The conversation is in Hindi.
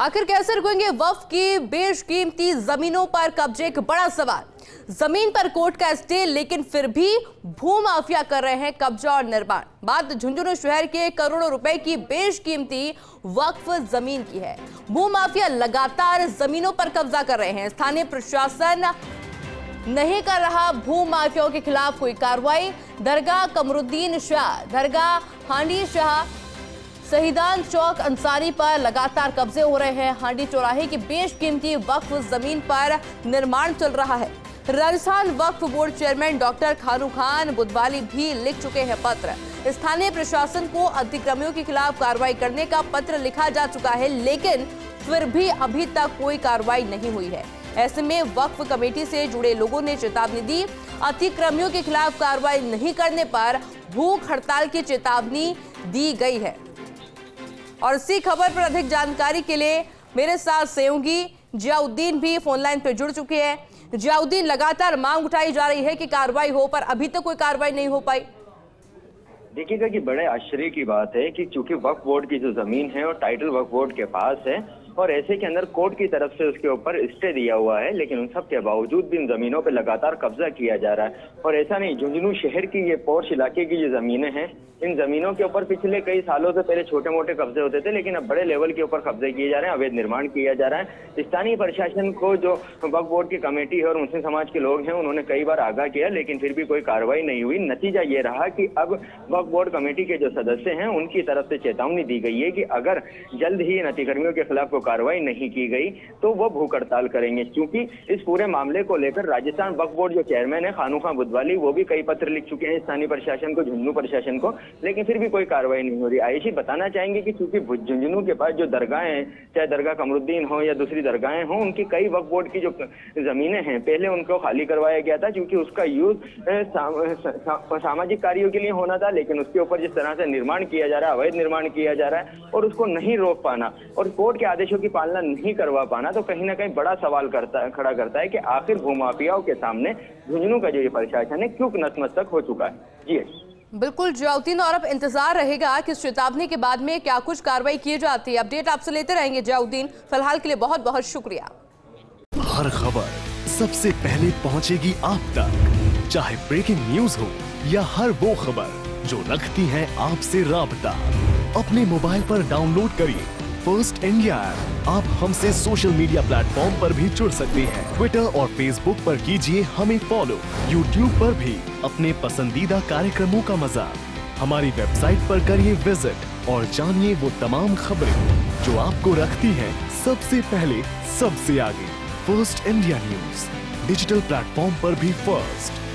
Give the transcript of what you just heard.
आखिर कैसे रुकेंगे वक्फ की बेशकीमती जमीनों पर कब्जे? एक बड़ा सवाल। जमीन पर कोर्ट का स्टे, लेकिन फिर भी भूमाफिया कर रहे हैं कब्जा और निर्माण। बात झुंझुनू शहर के करोड़ों रुपए की बेशकीमती वक्फ जमीन की है। भूमाफिया लगातार जमीनों पर कब्जा कर रहे हैं। स्थानीय प्रशासन नहीं कर रहा भूमाफियाओं के खिलाफ कोई कार्रवाई। दरगाह कमरुद्दीन शाह, दरगाह हांडी शाह, शहीदान चौक अंसारी पर लगातार कब्जे हो रहे हैं। हांडी चौराहे की बेशकीमती वक्फ जमीन पर निर्माण चल रहा है। राजस्थान वक्फ बोर्ड चेयरमैन डॉक्टर खानू खान बुधवाली भी लिख चुके हैं पत्र। स्थानीय प्रशासन को अतिक्रमियों के खिलाफ कार्रवाई करने का पत्र लिखा जा चुका है, लेकिन फिर भी अभी तक कोई कार्रवाई नहीं हुई है। ऐसे में वक्फ कमेटी से जुड़े लोगों ने चेतावनी दी। अतिक्रमियों के खिलाफ कार्रवाई नहीं करने पर भूख हड़ताल की चेतावनी दी गई है। और इसी खबर पर अधिक जानकारी के लिए मेरे साथ सहयोगी जियाउद्दीन भी फोन लाइन पर जुड़ चुके हैं। जियाउद्दीन, लगातार मांग उठाई जा रही है कि कार्रवाई हो, पर अभी तक कोई कार्रवाई नहीं हो पाई। देखिएगा कि बड़े आश्चर्य की बात है कि चूंकि वक्फ बोर्ड की जो जमीन है और टाइटल वक्फ बोर्ड के पास है और ऐसे के अंदर कोर्ट की तरफ से उसके ऊपर स्टे दिया हुआ है, लेकिन उन सब के बावजूद भी इन जमीनों पर लगातार कब्जा किया जा रहा है। और ऐसा नहीं, झुंझुनू शहर की ये पौष इलाके की जो जमीनें हैं, इन जमीनों के ऊपर पिछले कई सालों से पहले छोटे मोटे कब्जे होते थे, लेकिन अब बड़े लेवल के ऊपर कब्जे किए जा रहे हैं, अवैध निर्माण किया जा रहा है। स्थानीय प्रशासन को जो वक्फ बोर्ड की कमेटी है और मुस्लिम समाज के लोग हैं, उन्होंने कई बार आगाह किया, लेकिन फिर भी कोई कार्रवाई नहीं हुई। नतीजा ये रहा कि अब वक्फ बोर्ड कमेटी के जो सदस्य हैं, उनकी तरफ से चेतावनी दी गई है कि अगर जल्द ही इन अतिक्रमियों के खिलाफ कोई कार्रवाई नहीं की गई तो वो भूख हड़ताल करेंगे। क्योंकि इस पूरे मामले को लेकर राजस्थान वक्फ बोर्ड जो चेयरमैन है खानू खान बुधवाली, वो भी कई पत्र लिख चुके हैं स्थानीय प्रशासन को, झुंझुनू प्रशासन को, लेकिन फिर भी कोई कार्रवाई नहीं हो रही। आयुषी, बताना चाहेंगे कि चूंकि झुंझुनू के पास जो दरगाहें हैं, चाहे दरगाह कमरुद्दीन हो या दूसरी दरगाहें हो, उनकी कई वक्फ बोर्ड की जो जमीनें हैं पहले उनको खाली करवाया गया था, क्योंकि उसका यूज सामाजिक कार्यों के लिए होना था, लेकिन उसके ऊपर जिस तरह से निर्माण किया जा रहा है, अवैध निर्माण किया जा रहा है और उसको नहीं रोक पाना और कोर्ट के आदेशों की पालना नहीं करवा पाना, तो कहीं ना कहीं बड़ा सवाल खड़ा करता है कि आखिर भूमाफियाओं के सामने झुंझुनू का जो ये प्रशासन है क्यों नतमस्तक हो चुका है। जी बिल्कुल जियाउद्दीन, और अब इंतजार रहेगा कि इस चेतावनी के बाद में क्या कुछ कार्रवाई की जाती है। अपडेट आपसे लेते रहेंगे जियाउद्दीन। फिलहाल के लिए बहुत बहुत शुक्रिया। हर खबर सबसे पहले पहुंचेगी आप तक, चाहे ब्रेकिंग न्यूज हो या हर वो खबर जो रखती है आपसे राबता। अपने मोबाइल पर डाउनलोड करिए फर्स्ट इंडिया ऐप। आप हमसे सोशल मीडिया प्लेटफॉर्म पर भी जुड़ सकते हैं। ट्विटर और फेसबुक पर कीजिए हमें फॉलो। यूट्यूब पर भी अपने पसंदीदा कार्यक्रमों का मजा। हमारी वेबसाइट पर करिए विजिट और जानिए वो तमाम खबरें जो आपको रखती हैं सबसे पहले, सबसे आगे। First India news digital platform पर भी फर्स्ट।